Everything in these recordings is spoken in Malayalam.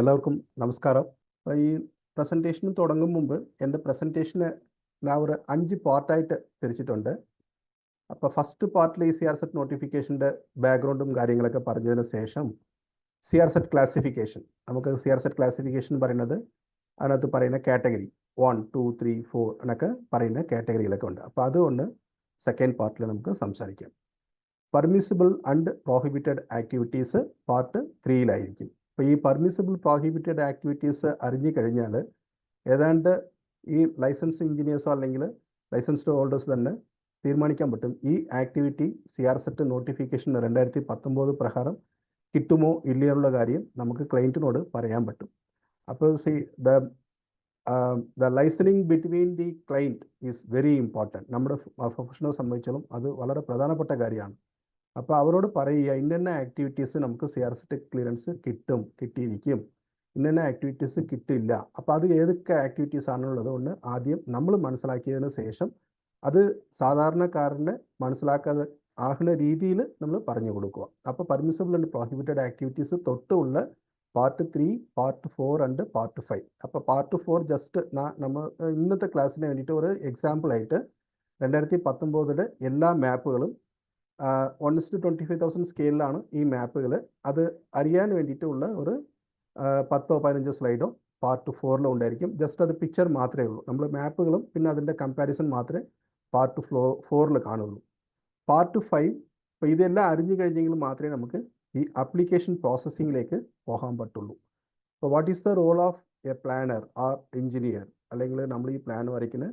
എല്ലാവർക്കും നമസ്കാരം. ഈ പ്രസൻറ്റേഷന് തുടങ്ങും മുമ്പ് എൻ്റെ പ്രസൻറ്റേഷന് ഞാൻ ഒരു 5 പാർട്ടായിട്ട് തിരിച്ചിട്ടുണ്ട്. അപ്പോൾ ഫസ്റ്റ് പാർട്ടിൽ ഈ CRSET നോട്ടിഫിക്കേഷൻ്റെ ബാക്ക്ഗ്രൗണ്ടും കാര്യങ്ങളൊക്കെ പറഞ്ഞതിന് ശേഷം CRSET ക്ലാസിഫിക്കേഷൻ, നമുക്ക് CRSET ക്ലാസിഫിക്കേഷൻ പറയുന്നത് അതിനകത്ത് പറയുന്ന കാറ്റഗറി 1, 2, 3, 4 എന്നൊക്കെ പറയുന്ന കാറ്റഗറികളൊക്കെ ഉണ്ട്. അപ്പോൾ അതുകൊണ്ട് സെക്കൻഡ് പാർട്ടിൽ നമുക്ക് സംസാരിക്കാം. Permissible and prohibited activities part 3-ലായിരിക്കും. അപ്പോൾ ഈ പെർമിസിബിൾ പ്രോഹിബിറ്റഡ് ആക്ടിവിറ്റീസ് അറിഞ്ഞു കഴിഞ്ഞാൽ ഏതാണ്ട് ഈ ലൈസൻസ് എഞ്ചിനീയേഴ്സോ അല്ലെങ്കിൽ ലൈസൻസ്ഡ് ഹോൾഡേഴ്സ് തന്നെ തീരുമാനിക്കാൻ പറ്റും ഈ ആക്ടിവിറ്റി CRSET നോട്ടിഫിക്കേഷൻ 2019 പ്രകാരം കിട്ടുമോ ഇല്ലയോ എന്നുള്ള കാര്യം നമുക്ക് ക്ലയൻറ്റിനോട് പറയാൻ പറ്റും. അപ്പോൾ the licensing between the client is very important. നമ്മുടെ പ്രൊഫഷണൽ സംബന്ധിച്ചാലും അത് വളരെ പ്രധാനപ്പെട്ട കാര്യമാണ്. അപ്പോൾ അവരോട് പറയുക ഇന്ന ആക്ടിവിറ്റീസ് നമുക്ക് CRSET ക്ലിയറൻസ് കിട്ടിയിരിക്കും, ഇന്ന ആക്ടിവിറ്റീസ് കിട്ടില്ല. അപ്പോൾ അത് ഏതൊക്കെ ആക്ടിവിറ്റീസ് ആണുള്ളത് കൊണ്ട് ആദ്യം നമ്മൾ മനസ്സിലാക്കിയതിന് ശേഷം അത് സാധാരണക്കാരന് മനസ്സിലാക്കാതെ ആകുന്ന രീതിയിൽ നമ്മൾ പറഞ്ഞു കൊടുക്കുക. അപ്പോൾ പെർമിസിബിൾ ആൻഡ് പ്രോഹിബിറ്റഡ് ആക്ടിവിറ്റീസ് തൊട്ടുള്ള പാർട്ട് 3, പാർട്ട് 4 ആൻഡ് പാർട്ട് 5. അപ്പോൾ പാർട്ട് 4 ജസ്റ്റ് നമ്മൾ ഇന്നത്തെ ക്ലാസ്സിന് വേണ്ടിയിട്ട് ഒരു എക്സാമ്പിളായിട്ട് 2019 എല്ലാ മാപ്പുകളും 1:25,000 സ്കെയിലാണ് ഈ മാപ്പുകൾ. അത് അറിയാൻ വേണ്ടിയിട്ടുള്ള ഒരു 10-15 സ്ലൈഡോ പാർട്ട് 4 ഉണ്ടായിരിക്കും. ജസ്റ്റ് അത് പിക്ചർ മാത്രമേ ഉള്ളൂ. നമ്മൾ മാപ്പുകളും പിന്നെ അതിൻ്റെ കമ്പാരിസൺ മാത്രമേ പാർട്ട് 4 കാണുള്ളൂ. പാർട്ട് 5 ഇപ്പോൾ ഇതെല്ലാം അറിഞ്ഞു കഴിഞ്ഞെങ്കിൽ മാത്രമേ നമുക്ക് ഈ ആപ്ലിക്കേഷൻ പ്രോസസ്സിങ്ങിലേക്ക് പോകാൻ പറ്റുള്ളൂ. അപ്പോൾ what is the role of a planner or engineer, അല്ലെങ്കിൽ നമ്മൾ ഈ പ്ലാൻ വരയ്ക്കുന്ന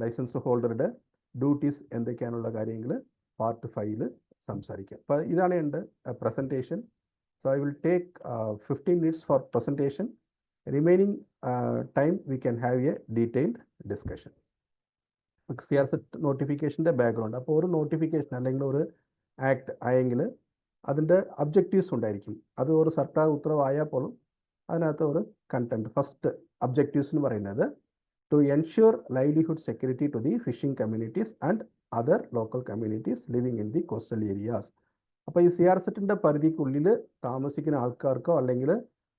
ലൈസൻസ് ഹോൾഡറുടെ ഡ്യൂട്ടീസ് എന്തൊക്കെയാണുള്ള കാര്യങ്ങൾ പാർട്ട് 5 സംസാരിക്കാം. അപ്പോൾ ഇതാണ് എൻ്റെ presentation. So I will take 15 minutes for presentation. Remaining time we can have a detailed discussion. CRSET നോട്ടിഫിക്കേഷൻ്റെ ബാക്ക്ഗ്രൗണ്ട്. അപ്പോൾ ഒരു നോട്ടിഫിക്കേഷൻ അല്ലെങ്കിൽ ഒരു ആക്ട് ആയെങ്കിൽ അതിൻ്റെ ഒബ്ജക്റ്റീവ്സ് ഉണ്ടായിരിക്കും. അത് ഒരു സർക്കാർ ഉത്തരവായാൽ പോലും അതിനകത്ത് ഒരു കണ്ടന്റ്. ഫസ്റ്റ് ഒബ്ജക്റ്റീവ്സ് എന്ന് പറയുന്നത് to ensure livelihood security to the fishing communities and other local communities living in the coastal areas. അപ്പോൾ ഈ CRSETൻ്റെ പരിധിക്കുള്ളിൽ താമസിക്കുന്ന ആൾക്കാർക്കോ അല്ലെങ്കിൽ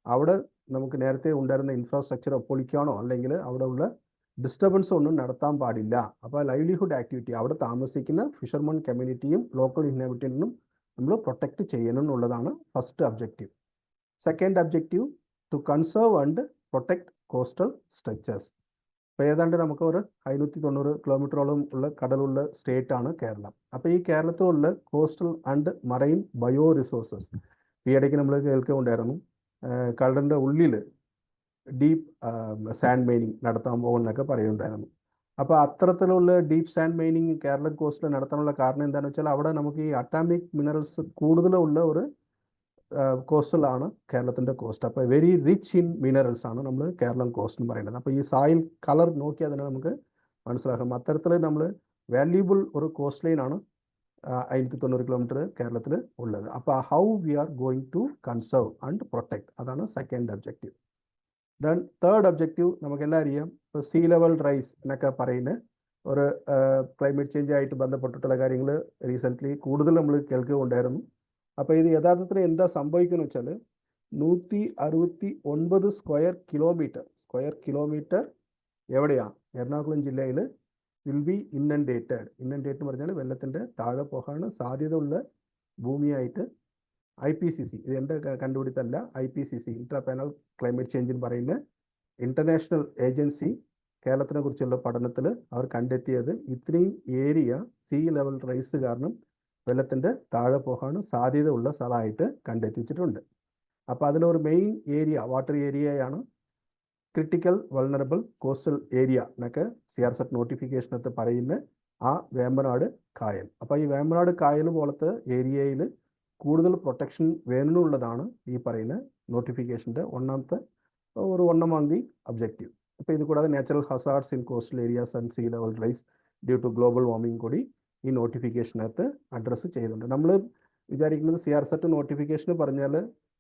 അവിടെ നമുക്ക് നേരത്തെ ഉണ്ടായിരുന്ന ഇൻഫ്രാസ്ട്രക്ചറോ പൊളിക്കാനോ അല്ലെങ്കിൽ അവിടെ ഉള്ള ഡിസ്റ്റർബൻസ് ഒന്നും നടത്താൻ പാടില്ല. അപ്പോൾ ലൈവ്ലിഹുഡ് ആക്ടിവിറ്റി അവിടെ താമസിക്കുന്ന ഫിഷർമൻ കമ്മ്യൂണിറ്റിയും ലോക്കൽ ഇൻഹാബിറ്റൻറ്റിനും നമ്മൾ പ്രൊട്ടക്റ്റ് ചെയ്യണം എന്നുള്ളതാണ് first objective. Second objective to conserve and protect coastal structures. അപ്പോൾ ഏതാണ്ട് നമുക്ക് ഒരു 590 കിലോമീറ്ററോളം ഉള്ള കടലുള്ള സ്റ്റേറ്റാണ് കേരളം. അപ്പോൾ ഈ കേരളത്തിലുള്ള coastal and marine bio resources ഈ ഇടയ്ക്ക് നമ്മൾ കേൾക്കുന്നുണ്ടായിരുന്നു കടലിൻ്റെ ഉള്ളിൽ ഡീപ്പ് സാൻഡ് മൈനിങ് നടത്താൻ പോകുമെന്നൊക്കെ പറയുന്നുണ്ടായിരുന്നു. അപ്പോൾ അത്തരത്തിലുള്ള ഡീപ്പ് സാൻഡ് മൈനിങ് കേരള കോസ്റ്റിൽ നടത്താനുള്ള കാരണം എന്താണെന്ന് വെച്ചാൽ അവിടെ നമുക്ക് ഈ അറ്റാമിക് മിനറൽസ് കൂടുതലുള്ള ഒരു കോസ്റ്റലാണ് കേരളത്തിൻ്റെ കോസ്റ്റ്. അപ്പോൾ വെരി റിച്ച് ഇൻ മിനറൽസ് ആണ് നമ്മൾ കേരളം കോസ്റ്റ് എന്ന് പറയുന്നത്. അപ്പോൾ ഈ സോയിൽ കളർ നോക്കിയാൽ തന്നെ നമുക്ക് മനസ്സിലാക്കാം അത്തരത്തിൽ നമ്മൾ വാല്യൂബിൾ ഒരു കോസ്റ്റ് ലൈനാണ് 590 കിലോമീറ്റർ കേരളത്തിൽ ഉള്ളത്. അപ്പോൾ how we are going to conserve and protect, അതാണ് second objective. Then third objective നമുക്കെല്ലാം അറിയാം. ഇപ്പോൾ സീ ലെവൽ റൈസ് എന്നൊക്കെ പറയുന്ന ഒരു ക്ലൈമറ്റ് ചേഞ്ച് ആയിട്ട് ബന്ധപ്പെട്ടിട്ടുള്ള കാര്യങ്ങൾ റീസെൻ്റ്ലി കൂടുതൽ നമ്മൾ കേൾക്കുകയുണ്ടായിരുന്നു. അപ്പോൾ ഇത് യഥാർത്ഥത്തിൽ എന്താ സംഭവിക്കുന്നത് വെച്ചാൽ 169 സ്ക്വയർ കിലോമീറ്റർ എവിടെയാണ് എറണാകുളം ജില്ലയിൽ വിൽ ബി ഇന്നൻഡേറ്റഡ് എന്ന് പറഞ്ഞാൽ വെള്ളത്തിൻ്റെ താഴെ പോകാൻ സാധ്യതയുള്ള ഭൂമിയായിട്ട് IPCC, ഇത് എൻ്റെ കണ്ടുപിടുത്തല്ല, IPCC intra panel climate change എന്ന് പറയുന്ന ഇൻ്റർനാഷണൽ ഏജൻസി കേരളത്തിനെ കുറിച്ചുള്ള പഠനത്തിൽ അവർ കണ്ടെത്തിയത് ഇത്രയും ഏരിയ സീ ലെവൽ റൈസ് കാരണം വെള്ളത്തിൻ്റെ താഴെ പോകാൻ സാധ്യത ഉള്ള സ്ഥലമായിട്ട് കണ്ടെത്തിച്ചിട്ടുണ്ട്. അപ്പോൾ അതിലൊരു മെയിൻ ഏരിയ വാട്ടർ ഏരിയയാണ് ക്രിട്ടിക്കൽ വൾണറബിൾ കോസ്റ്റൽ ഏരിയ എന്നൊക്കെ CRSET നോട്ടിഫിക്കേഷനകത്ത് പറയുന്ന ആ വേമ്പനാട് കായൽ. അപ്പോൾ ഈ വേമ്പനാട് കായൽ പോലത്തെ ഏരിയയിൽ കൂടുതൽ പ്രൊട്ടക്ഷൻ വേണമെന്നുള്ളതാണ് ഈ പറയുന്ന നോട്ടിഫിക്കേഷൻ്റെ ഒന്നാമത്തെ ഒബ്ജക്റ്റീവ്. അപ്പോൾ ഇത് കൂടാതെ natural hazards in coastal areas and sea level rise due to global warming കൂടി ഈ നോട്ടിഫിക്കേഷനകത്ത് അഡ്രസ്സ് ചെയ്യുന്നുണ്ട്. നമ്മൾ വിചാരിക്കുന്നത് CRSET നോട്ടിഫിക്കേഷൻ പറഞ്ഞാൽ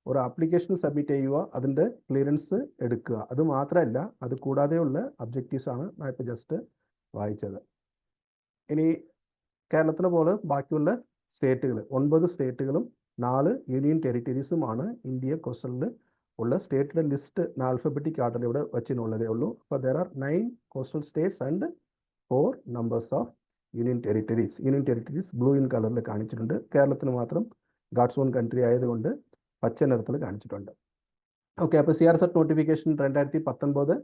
ഒരു ആപ്ലിക്കേഷൻ സബ്മിറ്റ് ചെയ്യുക, അതിൻ്റെ ക്ലിയറൻസ് എടുക്കുക, അത് മാത്രമല്ല അത് കൂടാതെയുള്ള ഒബ്ജക്റ്റീവ്സ് ആണ് ഞാൻ ഇപ്പോൾ ജസ്റ്റ് വായിച്ചത്. ഇനി കേരളത്തിനെ പോലെ ബാക്കിയുള്ള സ്റ്റേറ്റുകൾ 9 സ്റ്റേറ്റുകളും 4 യൂണിയൻ ടെറിട്ടറീസുമാണ് ഇന്ത്യ കോസ്റ്റലിൽ ഉള്ള സ്റ്റേറ്റിൻ്റെ ലിസ്റ്റ് ആൽഫബറ്റിക് ആർഡർ ഇവിടെ വെച്ചിട്ടുള്ളതേ ഉള്ളൂ. അപ്പോൾ there are 9 coastal States and 4 numbers of union territories. Union territories blue in കളറിൽ കാണിച്ചിട്ടുണ്ട്. കേരളത്തിന് മാത്രം ഗാഡ്സ് ഓൺ കൺട്രി ആയതുകൊണ്ട് പച്ച നിറത്തിൽ കാണിച്ചിട്ടുണ്ട്. ഓക്കെ, അപ്പോൾ CRZ നോട്ടിഫിക്കേഷൻ 2019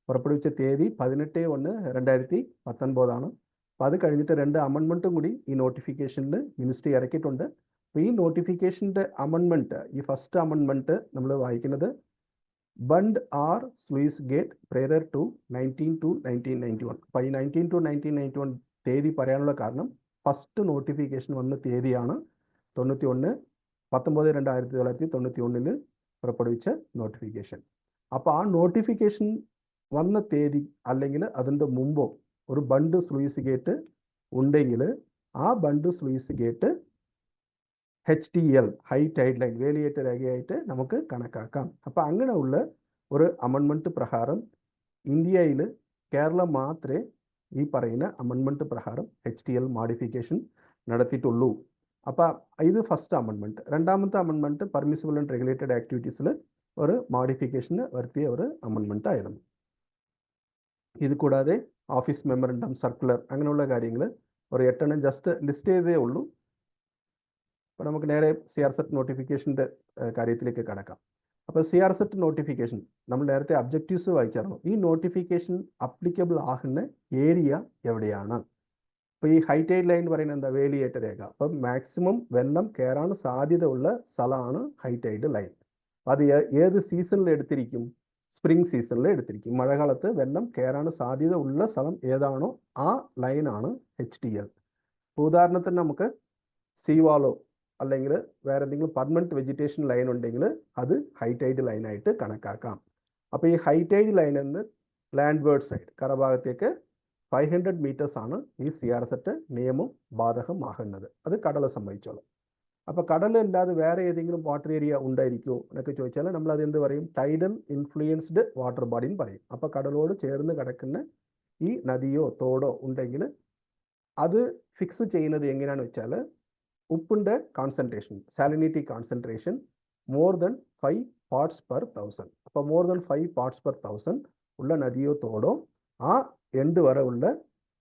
പുറപ്പെടുവിച്ച തീയതി 18/1/2019. അപ്പോൾ അത് കഴിഞ്ഞിട്ട് 2 അമെൻമെൻറ്റും കൂടി ഈ നോട്ടിഫിക്കേഷനിൽ മിനിസ്ട്രി ഇറക്കിയിട്ടുണ്ട്. അപ്പോൾ ഈ നോട്ടിഫിക്കേഷൻ്റെ അമെൻമെൻറ്റ്, ഈ ഫസ്റ്റ് അമെൻമെൻറ്റ് നമ്മൾ വായിക്കുന്നത് bund or sluice gate prior to 19/2/1991. അപ്പോൾ ഈ 19/2/1991 തീയതി പറയാനുള്ള കാരണം ഫസ്റ്റ് നോട്ടിഫിക്കേഷൻ വന്ന തീയതിയാണ് 19/19/1991 പുറപ്പെടുവിച്ച നോട്ടിഫിക്കേഷൻ. അപ്പോൾ ആ നോട്ടിഫിക്കേഷൻ വന്ന തീയതി അല്ലെങ്കിൽ അതിൻ്റെ മുമ്പോ ഒരു ബണ്ട് സ്ലൂയിസ് ഗേറ്റ് ഉണ്ടെങ്കിൽ ആ bund sluice gate HTL high tide line വേലിയേറ്റ രേഖയായിട്ട് നമുക്ക് കണക്കാക്കാം. അപ്പോൾ അങ്ങനെയുള്ള ഒരു അമെൻമെൻറ്റ് പ്രകാരം ഇന്ത്യയിൽ കേരളം മാത്രമേ ഈ പറയുന്ന അമെൻമെൻറ്റ് പ്രകാരം HTL മോഡിഫിക്കേഷൻ നടത്തിയിട്ടുള്ളൂ. അപ്പോൾ ഇത് ഫസ്റ്റ് അമെൻമെൻറ്റ്. രണ്ടാമത്തെ അമെൻമെൻറ്റ് പെർമിസിബിൾ ആൻഡ് റെഗുലേറ്റഡ് ആക്ടിവിറ്റീസിൽ ഒരു മോഡിഫിക്കേഷന് വരുത്തിയ ഒരു അമെൻമെൻറ്റ് ആയിരുന്നു. ഇത് കൂടാതെ ഓഫീസ് മെമ്മറണ്ടം, സർക്കുലർ അങ്ങനെയുള്ള കാര്യങ്ങൾ ഒരു 8 ജസ്റ്റ് ലിസ്റ്റ് ചെയ്തേ ഉള്ളൂ. അപ്പോൾ നമുക്ക് നേരെ CRZ നോട്ടിഫിക്കേഷൻ്റെ കാര്യത്തിലേക്ക് കടക്കാം. അപ്പോൾ CRZ നോട്ടിഫിക്കേഷൻ നമ്മൾ നേരത്തെ ഒബ്ജക്റ്റീവ്സ് വായിച്ചായിരുന്നു. ഈ നോട്ടിഫിക്കേഷൻ അപ്ലിക്കബിൾ ആകുന്ന ഏരിയ എവിടെയാണ്? ഇപ്പോൾ ഈ ഹൈറ്റൈഡ് ലൈൻ പറയുന്നത് എന്താ? വേലിയേറ്റ രേഖ. അപ്പം മാക്സിമം വെള്ളം കയറാൻ സാധ്യത ഉള്ള സ്ഥലമാണ് ഹൈറ്റൈഡ് ലൈൻ. അത് ഏത് സീസണിൽ എടുത്തിരിക്കും? സ്പ്രിംഗ് സീസണിൽ എടുത്തിരിക്കും. മഴക്കാലത്ത് വെള്ളം കയറാൻ സാധ്യത ഉള്ള സ്ഥലം ഏതാണോ ആ ലൈനാണ് HTL. ഉദാഹരണത്തിന് നമുക്ക് സീവാളോ അല്ലെങ്കിൽ വേറെ എന്തെങ്കിലും പെർമനൻറ്റ് വെജിറ്റേഷൻ ലൈൻ ഉണ്ടെങ്കിൽ അത് ഹൈറ്റൈഡ് ലൈനായിട്ട് കണക്കാക്കാം. അപ്പോൾ ഈ ഹൈറ്റൈഡ് ലൈൻ എന്ന് ലാൻഡ്വേർഡ് സൈഡ് കരഭാഗത്തേക്ക് 500 മീറ്റേഴ്സാണ് ഈ CRZ നിയമം ബാധകമാകുന്നത്. അത് കടലെ സംബന്ധിച്ചോളം. അപ്പോൾ കടലല്ലാതെ വേറെ ഏതെങ്കിലും വാട്ടർ ഏരിയ ഉണ്ടായിരിക്കുമോ എന്നൊക്കെ ചോദിച്ചാൽ നമ്മൾ അത് എന്ത് പറയും? ടൈഡൽ ഇൻഫ്ലുവൻസ്ഡ് വാട്ടർ ബോഡിയും പറയും. അപ്പോൾ കടലോട് ചേർന്ന് കിടക്കുന്ന ഈ നദിയോ തോടോ ഉണ്ടെങ്കിൽ അത് ഫിക്സ് ചെയ്യുന്നത് എങ്ങനെയാണെന്ന് വെച്ചാൽ ഉപ്പിൻ്റെ concentration, salinity concentration more than 5 parts per 1000. അപ്പോൾ മോർ ദൻ 5 പാർട്സ് പെർ 1000 ഉള്ള നദിയോ തോടോ ആ എൻഡ് വരെ ഉള്ള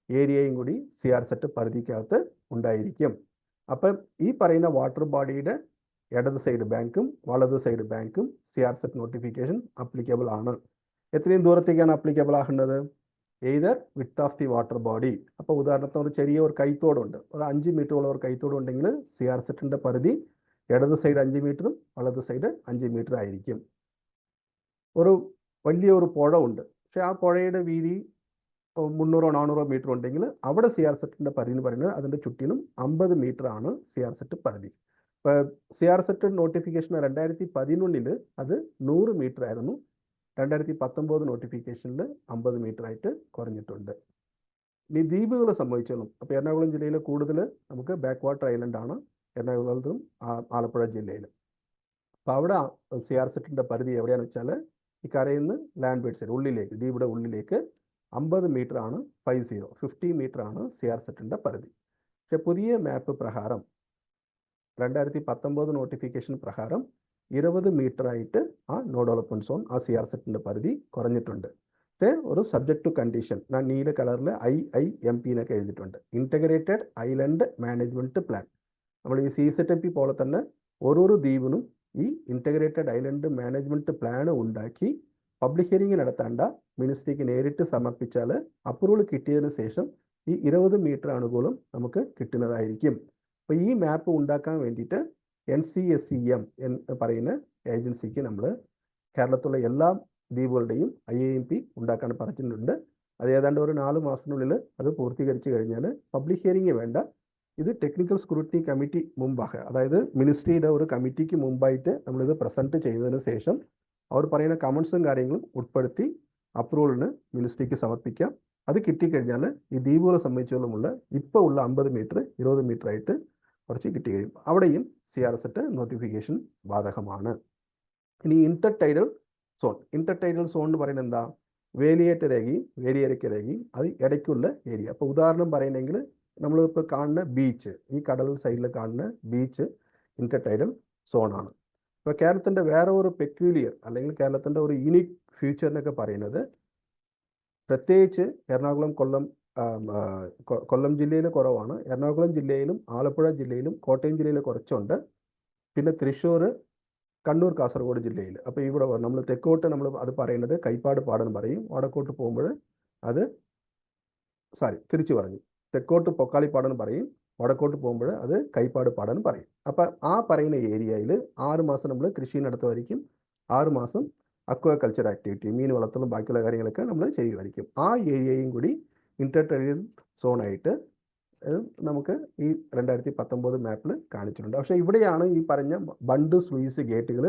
ഏരിയയും കൂടി CRZ പരിധിക്കകത്ത് ഉണ്ടായിരിക്കും. അപ്പം ഈ പറയുന്ന വാട്ടർ ബോഡിയുടെ ഇടത് സൈഡ് ബാങ്കും വലത് സൈഡ് ബാങ്കും CRZ നോട്ടിഫിക്കേഷൻ അപ്ലിക്കബിൾ ആണ്. എത്രയും ദൂരത്തേക്കാണ് അപ്ലിക്കബിൾ ആകുന്നത്? Either width of the water body. അപ്പോൾ ഉദാഹരണത്തിന് ഒരു ചെറിയ ഒരു കൈത്തോടുണ്ട്, ഒരു 5 മീറ്ററുള്ള ഒരു കൈത്തോട് ഉണ്ടെങ്കിൽ CRZ പരിധി ഇടത് സൈഡ് 5 മീറ്ററും വലത് സൈഡ് 5 മീറ്റർ ആയിരിക്കും. ഒരു വലിയ ഒരു പുഴ ഉണ്ട്, പക്ഷേ ആ പുഴയുടെ വീതി 300-400 മീറ്റർ ഉണ്ടെങ്കിൽ അവിടെ CRZ പരിധി എന്ന് പറയുന്നത് അതിൻ്റെ ചുറ്റിനും 50 മീറ്റർ ആണ് CRZ പരിധി. ഇപ്പോൾ CRZ നോട്ടിഫിക്കേഷൻ 2011 അത് 100 മീറ്റർ ആയിരുന്നു. 2019 നോട്ടിഫിക്കേഷനിൽ 50 മീറ്റർ ആയിട്ട് കുറഞ്ഞിട്ടുണ്ട്. ഇനി ദ്വീപുകളെ സംബന്ധിച്ചോളും. അപ്പോൾ എറണാകുളം ജില്ലയിൽ കൂടുതൽ നമുക്ക് ബാക്ക് വാട്ടർ ഐലൻഡ് ആണ് എറണാകുളത്തും ആലപ്പുഴ ജില്ലയിൽ. അപ്പോൾ അവിടെ CRZ പരിധി എവിടെയാണെന്ന് വെച്ചാൽ ഈ കരയിൽ നിന്ന് ലാൻഡ്വേർഡ് സൈഡ് ഉള്ളിലേക്ക്, ദ്വീപിയുടെ ഉള്ളിലേക്ക് 50 മീറ്റർ ആണ് 50 മീറ്റർ ആണ് CRZ പരിധി. പക്ഷേ പുതിയ മാപ്പ് പ്രകാരം 2019 നോട്ടിഫിക്കേഷൻ പ്രകാരം 20 മീറ്റർ ആയിട്ട് ആ നോ ഡെവലപ്മെൻറ്റ് സോൺ ആ CRZ പരിധി കുറഞ്ഞിട്ടുണ്ട്. പക്ഷേ ഒരു സബ്ജക്ട് ടു കണ്ടീഷൻ, ഞാൻ നീല കളറിൽ IIMP എന്നൊക്കെ എഴുതിയിട്ടുണ്ട്. Integrated island management plan. നമ്മൾ ഈ CZP പോലെ തന്നെ ഓരോരോ ദ്വീപിനും ഈ ഇൻറ്റഗ്രേറ്റഡ് ഐലൻഡ് മാനേജ്മെൻറ്റ് പ്ലാൻ ഉണ്ടാക്കി പബ്ലിക് ഹിയറിംഗ് നടത്തേണ്ട മിനിസ്ട്രിക്ക് നേരിട്ട് സമർപ്പിച്ചാൽ അപ്രൂവൽ കിട്ടിയതിന് ശേഷം ഈ 20 മീറ്റർ അനുകൂലം നമുക്ക് കിട്ടുന്നതായിരിക്കും. അപ്പോൾ ഈ മാപ്പ് ഉണ്ടാക്കാൻ വേണ്ടിയിട്ട് NCSEM എന്ന് പറയുന്ന ഏജൻസിക്ക് നമ്മൾ കേരളത്തിലുള്ള എല്ലാ ദ്വീപുകളുടെയും IIMP ഉണ്ടാക്കാൻ പറഞ്ഞിട്ടുണ്ട്. അത് ഏതാണ്ട് ഒരു 4 മാസത്തിനുള്ളിൽ അത് പൂർത്തീകരിച്ച് കഴിഞ്ഞാൽ പബ്ലിക് ഹിയറിംഗ് വേണ്ട, ഇത് ടെക്നിക്കൽ സ്ക്രൂട്ടിനി കമ്മിറ്റി മുമ്പാകെ, അതായത് മിനിസ്ട്രിയുടെ ഒരു കമ്മിറ്റിക്ക് മുമ്പായിട്ട് നമ്മളിത് പ്രസൻറ്റ് ചെയ്തതിന് ശേഷം അവർ പറയുന്ന കമൻസും കാര്യങ്ങളും ഉൾപ്പെടുത്തി അപ്രൂവലിന് മിനിസ്ട്രിക്ക് സമർപ്പിക്കാം. അത് കിട്ടിക്കഴിഞ്ഞാൽ ഈ ദ്വീപുകളെ സംബന്ധിച്ചോളമുള്ള ഇപ്പോൾ ഉള്ള 50 മീറ്റർ 20 മീറ്റർ ആയിട്ട് കുറച്ച് കിട്ടി കഴിയും. അവിടെയും CRZ നോട്ടിഫിക്കേഷൻ ബാധകമാണ്. ഇനി ഇന്റർടൈഡൽ സോൺ. ഇന്റർടൈഡൽ സോൺ എന്ന് പറയുന്നത് എന്താ? വേലിയേറ്റ രേഖയും വേലിയേറ്റ രേഖയും അത് ഇടയ്ക്കുള്ള ഏരിയ. അപ്പോൾ ഉദാഹരണം പറയുന്നെങ്കിൽ നമ്മളിപ്പോൾ കാണുന്ന ബീച്ച്, ഈ കടൽ സൈഡിൽ കാണുന്ന ബീച്ച് ഇന്റർടൈഡൽ സോണാണ്. ഇപ്പോൾ കേരളത്തിൻ്റെ വേറെ ഒരു പെക്യൂലിയർ അല്ലെങ്കിൽ കേരളത്തിൻ്റെ ഒരു യൂണിക് ഫ്യൂച്ചറിനൊക്കെ പറയുന്നത്, പ്രത്യേകിച്ച് എറണാകുളം, കൊല്ലം ജില്ലയിൽ കുറവാണ്. എറണാകുളം ജില്ലയിലും ആലപ്പുഴ ജില്ലയിലും കോട്ടയം ജില്ലയിൽ കുറച്ചുണ്ട്. പിന്നെ തൃശ്ശൂർ, കണ്ണൂർ, കാസർഗോഡ് ജില്ലയിൽ. അപ്പോൾ ഇവിടെ നമ്മൾ തെക്കോട്ട് നമ്മൾ അത് പറയുന്നത് കൈപ്പാട് പാടം പറയും. വടക്കോട്ട് പോകുമ്പോൾ അത് തിരിച്ചു പറഞ്ഞു, തെക്കോട്ട് പൊക്കാളിപ്പാടം പറയും, വടക്കോട്ട് പോകുമ്പോൾ അത് കൈപ്പാട് പാടം പറയും. അപ്പം ആ പറയുന്ന ഏരിയയിൽ 6 മാസം നമ്മൾ കൃഷി നടത്തുമായിരിക്കും. 6 മാസം അക്വാകൾച്ചർ ആക്ടിവിറ്റി, മീൻ വളർത്തലും ബാക്കിയുള്ള കാര്യങ്ങളൊക്കെ നമ്മൾ ചെയ്യുമായിരിക്കും. ആ ഏരിയയും കൂടി ഇൻ്റർടെറിയൽ സോണായിട്ട് നമുക്ക് ഈ 2019 മാപ്പിൽ കാണിച്ചിട്ടുണ്ട്. പക്ഷേ ഇവിടെയാണ് ഈ പറഞ്ഞ ബണ്ട് സ്ലൂയിസ് ഗേറ്റുകൾ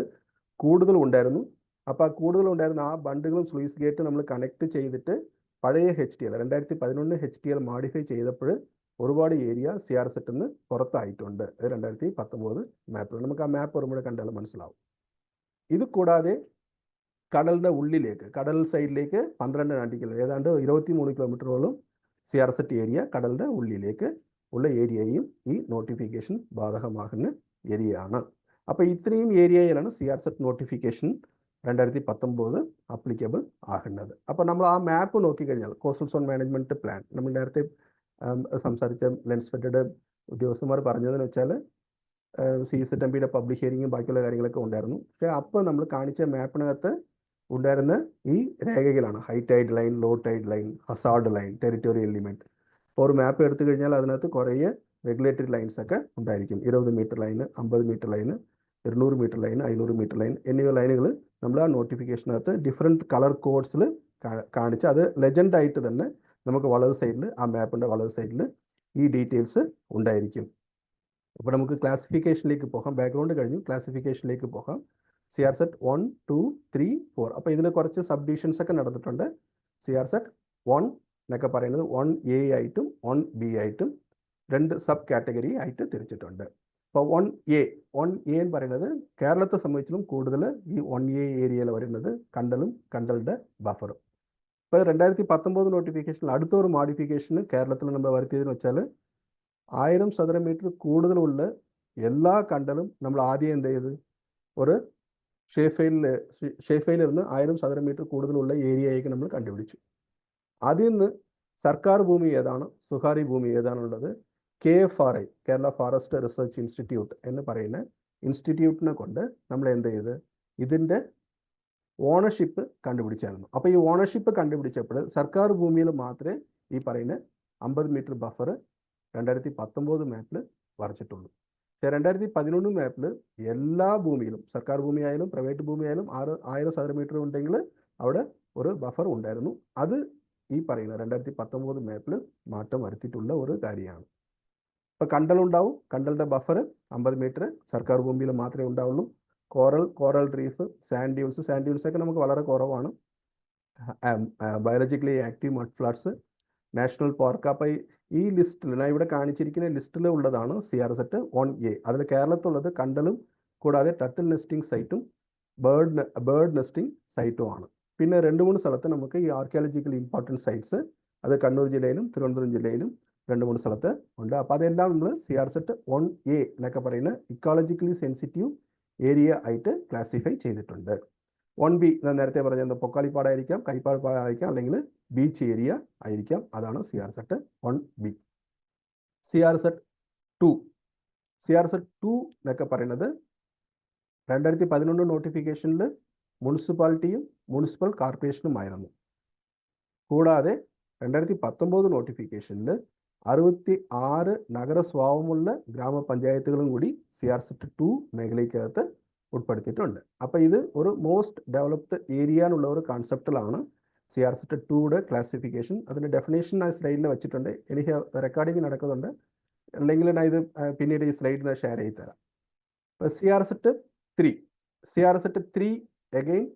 കൂടുതലും ഉണ്ടായിരുന്നു. അപ്പോൾ ആ കൂടുതലുണ്ടായിരുന്ന ആ ബണ്ടുകളും സ്ലൂയിസ് ഗേറ്റ് നമ്മൾ കണക്ട് ചെയ്തിട്ട് പഴയ HTL 2011 HTL മോഡിഫൈ ചെയ്തപ്പോൾ ഒരുപാട് ഏരിയ CRZ നിന്ന് പുറത്തായിട്ടുണ്ട് 2019 മാപ്പിൽ. നമുക്ക് ആ മാപ്പ് ഒരുപാട് കണ്ടാൽ മനസ്സിലാവും. ഇത് കൂടാതെ കടലിൻ്റെ ഉള്ളിലേക്ക്, കടൽ സൈഡിലേക്ക് 12 നാട്ടിക്കൽ, ഏതാണ്ട് 23 കിലോമീറ്ററോളം CRZ ഏരിയ കടലിൻ്റെ ഉള്ളിലേക്ക് ഉള്ള ഏരിയയും ഈ നോട്ടിഫിക്കേഷൻ ബാധകമാകുന്ന ഏരിയയാണ്. അപ്പോൾ ഇത്രയും ഏരിയയിലാണ് CRZ നോട്ടിഫിക്കേഷൻ 2019 അപ്ലിക്കബിൾ ആകുന്നത്. അപ്പോൾ നമ്മൾ ആ മാപ്പ് നോക്കിക്കഴിഞ്ഞാൽ കോസ്റ്റൽ സോൺ മാനേജ്മെൻറ്റ് പ്ലാൻ, നമ്മൾ നേരത്തെ സംസാരിച്ച ലെൻസ് ഫെറ്റഡ് ഉദ്യോഗസ്ഥന്മാർ പറഞ്ഞതെന്ന് വെച്ചാൽ CZMPയുടെ പബ്ലിക് ഹിയറിങ്ങും ബാക്കിയുള്ള കാര്യങ്ങളൊക്കെ ഉണ്ടായിരുന്നു. പക്ഷേ അപ്പോൾ നമ്മൾ കാണിച്ച മാപ്പിനകത്ത് ഉണ്ടായിരുന്ന ഈ രേഖകളാണ് high tide line, low tide line, hazard line, territorial limit. അപ്പോൾ ഒരു മാപ്പ് എടുത്തു കഴിഞ്ഞാൽ അതിനകത്ത് കുറേ റെഗുലേറ്ററി ലൈൻസ് ഒക്കെ ഉണ്ടായിരിക്കും. 20 metre line, 50 metre line, 200 metre line, 500 metre line എന്നിവ ലൈനുകൾ നമ്മൾ ആ നോട്ടിഫിക്കേഷനകത്ത് ഡിഫറെൻറ്റ് കളർ കോഡ്സിൽ കാണിച്ച് അത് ലെജൻഡായിട്ട് തന്നെ നമുക്ക് വലത് സൈഡിൽ, ആ മാപ്പിൻ്റെ വലത് സൈഡിൽ ഈ ഡീറ്റെയിൽസ് ഉണ്ടായിരിക്കും. അപ്പോൾ നമുക്ക് ക്ലാസിഫിക്കേഷനിലേക്ക് പോകാം. ബാക്ക്ഗ്രൗണ്ട് കഴിഞ്ഞു, ക്ലാസിഫിക്കേഷനിലേക്ക് പോകാം. CRZ 1, 2, 3, 4. അപ്പോൾ ഇതിൽ കുറച്ച് സബ് ഡിവിഷൻസ് ഒക്കെ നടന്നിട്ടുണ്ട്. CRZ 1 എന്നൊക്കെ പറയുന്നത് 1A ആയിട്ടും 1B ആയിട്ടും 2 സബ് കാറ്റഗറി ആയിട്ട് തിരിച്ചിട്ടുണ്ട്. അപ്പോൾ 1A എന്ന് പറയുന്നത് കേരളത്തെ സംബന്ധിച്ചിലും കൂടുതൽ ഈ 1A ഏരിയയിൽ വരുന്നത് കണ്ടലും കണ്ടലിൻ്റെ ബഫറും. ഇപ്പോൾ 2019 നോട്ടിഫിക്കേഷനിൽ അടുത്തൊരു മോഡിഫിക്കേഷന് കേരളത്തിൽ നമ്മൾ വരുത്തിയതെന്ന് വെച്ചാൽ 1000 ചതുര മീറ്റർ കൂടുതലുള്ള എല്ലാ കണ്ടലും നമ്മൾ ആദ്യം എന്ത് ചെയ്ത് ഒരു ഷേഫയിൽ ഇരുന്ന് 1000 ചതുര മീറ്റർ കൂടുതലുള്ള ഏരിയയൊക്കെ നമ്മൾ കണ്ടുപിടിച്ചു. അതിൽ നിന്ന് സർക്കാർ ഭൂമി ഏതാണ്, സ്വകാര്യ ഭൂമി ഏതാണുള്ളത്, KFRI, Kerala forest research institute എന്ന് പറയുന്ന ഇൻസ്റ്റിറ്റ്യൂട്ടിനെ കൊണ്ട് നമ്മൾ എന്ത് ചെയ്ത് ഇതിൻ്റെ ഓണർഷിപ്പ് കണ്ടുപിടിച്ചായിരുന്നു. അപ്പോൾ ഈ ഓണർഷിപ്പ് കണ്ടുപിടിച്ചപ്പോൾ സർക്കാർ ഭൂമിയിൽ മാത്രമേ ഈ പറയുന്ന 50 മീറ്റർ ബഫർ 2019 മാപ്പിൽ വരച്ചിട്ടുള്ളൂ. 2011 മാപ്പിൽ എല്ലാ ഭൂമിയിലും, സർക്കാർ ഭൂമിയായാലും പ്രൈവറ്റ് ഭൂമിയായാലും 1000 ചതുര മീറ്റർ ഉണ്ടെങ്കിൽ അവിടെ ഒരു ബഫർ ഉണ്ടായിരുന്നു. അത് ഈ പറയുന്ന 2019 മാപ്പിൽ മാറ്റം വരുത്തിയിട്ടുള്ള ഒരു കാര്യമാണ്. ഇപ്പോൾ കണ്ടലുണ്ടാവും, കണ്ടലിൻ്റെ ബഫർ 50 മീറ്റർ സർക്കാർ ഭൂമിയിൽ മാത്രമേ ഉണ്ടാവുള്ളൂ. കോറൽ റീഫ്, സാൻഡ് ഡ്യൂൺസ് ഒക്കെ നമുക്ക് വളരെ കുറവാണ്. Biologically active mud flats, national park. അപ്പോൾ ഈ ലിസ്റ്റിൽ, ഞാൻ ഇവിടെ കാണിച്ചിരിക്കുന്ന ലിസ്റ്റിൽ ഉള്ളതാണ് CRZ 1A. അതിൽ കേരളത്തിലുള്ളത് കണ്ടലും കൂടാതെ ടർട്ടിൽ നെസ്റ്റിംഗ് സൈറ്റും ബേർഡ് നെസ്റ്റിംഗ് സൈറ്റുമാണ്. പിന്നെ 2-3 സ്ഥലത്ത് നമുക്ക് ഈ ആർക്കിയോളജിക്കൽ ഇമ്പോർട്ടൻറ്റ് സൈറ്റ്സ്, അത് കണ്ണൂർ ജില്ലയിലും തിരുവനന്തപുരം ജില്ലയിലും 2-3 സ്ഥലത്ത് ഉണ്ട്. അപ്പോൾ അതെല്ലാം നമ്മൾ CRZ 1A എന്നൊക്കെ പറയുന്ന ഇക്കോളജിക്കലി സെൻസിറ്റീവ് ഏരിയ ആയിട്ട് ക്ലാസിഫൈ ചെയ്തിട്ടുണ്ട്. 1B ഞാൻ നേരത്തെ പറഞ്ഞത് പൊക്കാളിപ്പാടായിരിക്കാം, കൈപ്പാടുപാടായിരിക്കാം, അല്ലെങ്കിൽ ബീച്ച് ഏരിയ ആയിരിക്കാം. അതാണ് CRZ 1B. CRZ 2 എന്നൊക്കെ പറയുന്നത് 2011 നോട്ടിഫിക്കേഷനിൽ മുനിസിപ്പാലിറ്റിയും മുനിസിപ്പൽ കോർപ്പറേഷനുമായിരുന്നു. കൂടാതെ 2019 നോട്ടിഫിക്കേഷനിൽ 66 നഗരസ്വഭാവമുള്ള ഗ്രാമപഞ്ചായത്തുകളും കൂടി CRZ 2 മേഖലയ്ക്കകത്ത് ഉൾപ്പെടുത്തിയിട്ടുണ്ട്. അപ്പോൾ ഇത് ഒരു മോസ്റ്റ് ഡെവലപ്ഡ് ഏരിയ എന്നുള്ള ഒരു കോൺസെപ്റ്റിലാണ് CRZ 2യുടെ ക്ലാസിഫിക്കേഷൻ. അതിൻ്റെ ഡെഫിനേഷൻ ആ സ്ലൈഡിൽ വെച്ചിട്ടുണ്ട്. എനിക്ക് റെക്കോർഡിങ് നടക്കുന്നുണ്ട്, അല്ലെങ്കിൽ ഞാൻ ഇത് പിന്നീട് ഈ സ്ലൈഡിൽ ഷെയർ ചെയ്ത് തരാം. അപ്പോൾ CRZ 3 again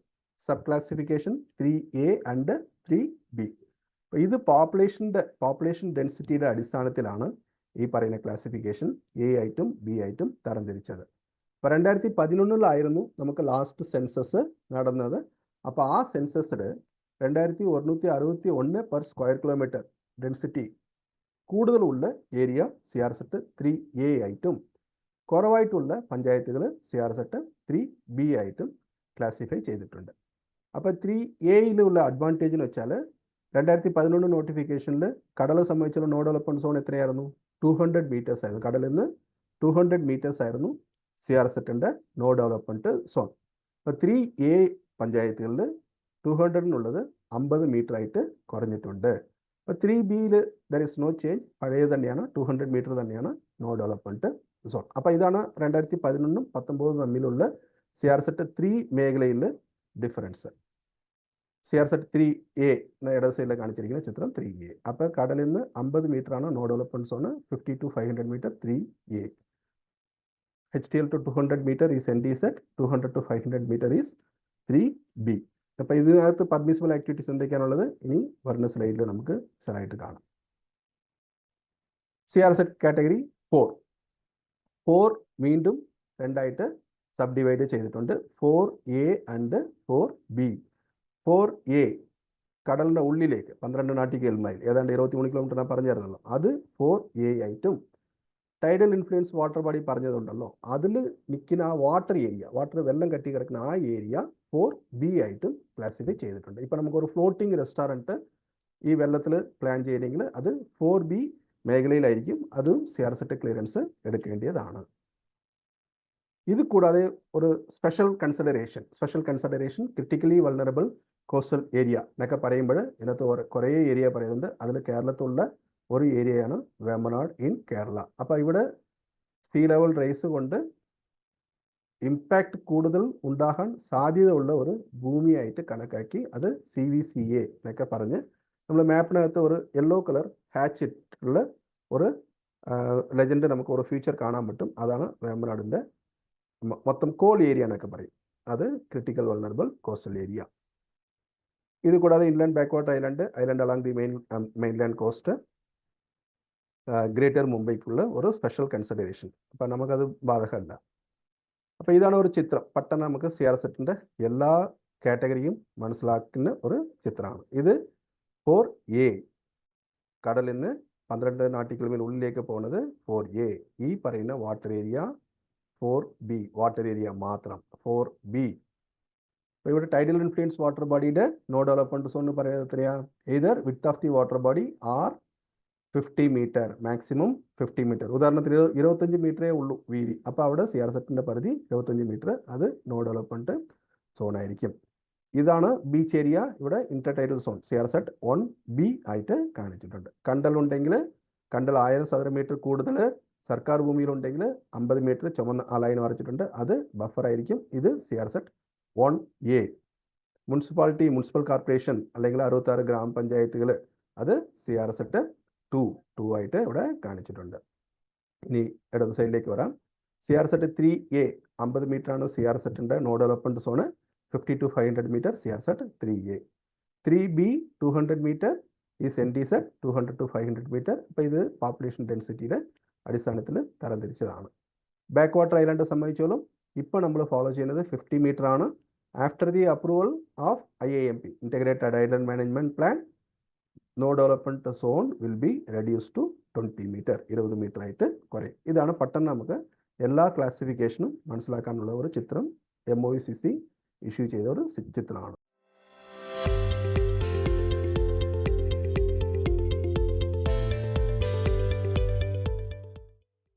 sub classification 3A and 3B. അപ്പോൾ ഇത് പോപ്പുലേഷൻ ഡെൻസിറ്റിയുടെ അടിസ്ഥാനത്തിലാണ് ഈ പറയുന്ന ക്ലാസിഫിക്കേഷൻ A ആയിട്ടും B ആയിട്ടും തരംതിരിച്ചത്. അപ്പോൾ 2011 നമുക്ക് ലാസ്റ്റ് സെൻസസ് നടന്നത്. അപ്പോൾ ആ സെൻസസിൽ 2161 പെർ സ്ക്വയർ കിലോമീറ്റർ ഡെൻസിറ്റി കൂടുതലുള്ള ഏരിയ CRZ 3A ആയിട്ടും കുറവായിട്ടുള്ള പഞ്ചായത്തുകൾ CR-സെറ്റ് 3B ആയിട്ടും ക്ലാസിഫൈ ചെയ്തിട്ടുണ്ട്. അപ്പോൾ 3Aയിലുള്ള അഡ്വാൻറ്റേജ് എന്ന് വെച്ചാൽ 2011 നോട്ടിഫിക്കേഷനിൽ കടലെ സംബന്ധിച്ചുള്ള നോ ഡെവലപ്മെൻറ്റ് സോൺ എത്രയായിരുന്നു? 200 മീറ്റേഴ്സ് ആയിരുന്നു. കടലിൽ നിന്ന് 200 മീറ്റേഴ്സ് ആയിരുന്നു CR-സെറ്റിൻ്റെ നോ ഡെവലപ്മെൻറ്റ് സോൺ. അപ്പോൾ 3A പഞ്ചായത്തുകളിൽ 200-നുള്ളത് 50 മീറ്റർ ആയിട്ട് കുറഞ്ഞിട്ടുണ്ട്. അപ്പോൾ 3Bയിൽ ദർ ഇസ് നോ ചേഞ്ച്, പഴയ തന്നെയാണ്, 200 മീറ്റർ തന്നെയാണ് നോ ഡെവലപ്മെൻറ്റ് സോൺ. അപ്പോൾ ഇതാണ് 2011-ഉം 2019 തമ്മിലുള്ള CR-സെറ്റ് 3 മേഖലയിൽ ഡിഫറൻസ്. CR-സെറ്റ് 3A എന്ന ഇടത് സൈഡിൽ കാണിച്ചിരിക്കുന്ന ചിത്രം 3A. അപ്പോൾ കടലിൽ നിന്ന് 50 മീറ്റർ ആണ് no development zone, 50 to 500 metre 3A. HTL to 200 metre is ND-Z, 200 to 500 metre is 3B. അപ്പോൾ ഇതിനകത്ത് പെർമിസിബിൾ ആക്ടിവിറ്റീസ് എന്തൊക്കെയാണുള്ളത് ഇനി വരുന്ന സ്ലൈഡിൽ നമുക്ക് വിശദമായിട്ട് കാണാം. CR-സെറ്റ് കാറ്റഗറി 4 വീണ്ടും രണ്ടായിട്ട് സബ് ഡിവൈഡ് ചെയ്തിട്ടുണ്ട്. 4A and 4B. 4A കടലിൻ്റെ ഉള്ളിലേക്ക് 12 നാട്ടിക്കൽ മൈൽ, ഏതാണ്ട് 23 കിലോമീറ്റർ ഞാൻ പറഞ്ഞായിരുന്നല്ലോ, അത് 4A ആയിട്ടും ടൈഡൽ ഇൻഫ്ലുവൻസ് വാട്ടർ ബോഡി പറഞ്ഞതുണ്ടല്ലോ, അതിൽ നിൽക്കുന്ന ആ വാട്ടർ ഏരിയ, വാട്ടർ വെള്ളം കെട്ടി കിടക്കുന്ന ആ ഏരിയ 4B ആയിട്ടും ക്ലാസിഫൈ ചെയ്തിട്ടുണ്ട്. ഇപ്പം നമുക്കൊരു ഫ്ലോട്ടിംഗ് റെസ്റ്റോറൻറ്റ് ഈ വെള്ളത്തിൽ പ്ലാൻ ചെയ്യണമെങ്കിൽ അത് 4B മേഖലയിലായിരിക്കും, അതും CR-സെറ്റ് ക്ലിയറൻസ് എടുക്കേണ്ടതാണ്. ഇത് കൂടാതെ ഒരു special consideration critically vulnerable coastal area എന്നൊക്കെ പറയുമ്പോൾ ഇതിനകത്ത് കുറേ ഏരിയ പറയുന്നുണ്ട്. അതിൽ കേരളത്തിലുള്ള ഒരു ഏരിയയാണ് വേമ്പനാട് ഇൻ കേരള. അപ്പോൾ ഇവിടെ സീ ലെവൽ റൈസ് കൊണ്ട് ഇമ്പാക്റ്റ് കൂടുതൽ ഉണ്ടാകാൻ സാധ്യതയുള്ള ഒരു ഭൂമിയായിട്ട് കണക്കാക്കി അത് CVCA എന്നൊക്കെ പറഞ്ഞ് നമ്മൾ മാപ്പിനകത്ത് ഒരു യെല്ലോ കളർ ഹാച്ച് ഇട്ടുള്ള ഒരു ലെജൻഡ് നമുക്ക് ഒരു ഫ്യൂച്ചർ കാണാൻ പറ്റും. അതാണ് വേമ്പനാടിൻ്റെ മൊത്തം കോൾ ഏരിയ എന്നൊക്കെ പറയും. അത് ക്രിട്ടിക്കൽ വൾണറബിൾ കോസ്റ്റൽ ഏരിയ. ഇത് കൂടാതെ inland backwater island along the mainland coast, greater മുംബൈക്കുള്ള ഒരു സ്പെഷ്യൽ കൺസിഡറേഷൻ. അപ്പം നമുക്കത് ബാധകമല്ല. അപ്പോൾ ഇതാണ് ഒരു ചിത്രം. പെട്ടെന്ന് നമുക്ക് CR-സെറ്റിൻ്റെ എല്ലാ കാറ്റഗറിയും മനസ്സിലാക്കുന്ന ഒരു ചിത്രമാണ്. ഇത് 4A കടലിൽ നിന്ന് 12 നാട്ടിക്കൽ മൈൽ ഉള്ളിലേക്ക് പോകുന്നത് 4A. ഈ പറയുന്ന water area 4B, water area മാത്രം 4B. അപ്പോൾ ഇവിടെ ടൈഡൽ ഇൻഫ്ലുവൻസ് വാട്ടർ ബോഡിയുടെ നോ ഡെവലപ്മെൻറ്റ് സോൺ എന്ന് പറയുന്നത് എത്രയാണ്? either width of the water body or 50 metre, maximum 50 metre. ഉദാഹരണത്തിന് 25 മീറ്ററേ ഉള്ളൂ വീതി. അപ്പോൾ അവിടെ CR-സെറ്റിൻ്റെ പരിധി 25 മീറ്റർ, അത് നോ ഡെവലപ്മെൻറ്റ് സോൺ ആയിരിക്കും. ഇതാണ് ബീച്ച് ഏരിയ. ഇവിടെ ഇന്റർടൈഡൽ സോൺ CR-സെറ്റ് 1B ആയിട്ട് കാണിച്ചിട്ടുണ്ട്. കണ്ടലുണ്ടെങ്കിൽ കണ്ടൽ 1000 ചതുര മീറ്റർ കൂടുതൽ സർക്കാർ ഭൂമിയിലുണ്ടെങ്കിൽ 50 മീറ്റർ ചുമന്ന ആ ലൈൻ വരച്ചിട്ടുണ്ട്, അത് ബഫർ ആയിരിക്കും. ഇത് CR-സെറ്റ് 1A. മുനിസിപ്പൽ കോർപ്പറേഷൻ അല്ലെങ്കിൽ 66 ഗ്രാമപഞ്ചായത്തുകൾ, അത് CR-സെറ്റ് 2 ആയിട്ട് ഇവിടെ കാണിച്ചിട്ടുണ്ട്. ഇനി ഇടത് സൈഡിലേക്ക് വരാം. CR-സെറ്റ് 3A 50 മീറ്ററാണ് CR-സെറ്റിൻ്റെ no development zone, 50 to 500 metre CR-സെറ്റ് 3A. 3B 200 metre is ND-Z, 200 to 500 metre. അപ്പോൾ ഇത് പോപ്പുലേഷൻ ഡെൻസിറ്റിയുടെ അടിസ്ഥാനത്തിൽ തരംതിരിച്ചതാണ്. ബാക്ക് വാട്ടർ ഐലൻഡ് സംബന്ധിച്ചോളം ഇപ്പോൾ നമ്മൾ ഫോളോ ചെയ്യുന്നത് 50 മീറ്റർ ആണ്. After the approval of IIMP, integrated island management plan, no development zone will be reduce to 20 metre, 20 metre ആയിട്ട് കുറയും. ഇതാണ് പെട്ടെന്ന് നമുക്ക് എല്ലാ ക്ലാസിഫിക്കേഷനും മനസ്സിലാക്കാനുള്ള ഒരു ചിത്രം. MOECC ഇഷ്യൂ ചെയ്ത ഒരു ചിത്രമാണ്.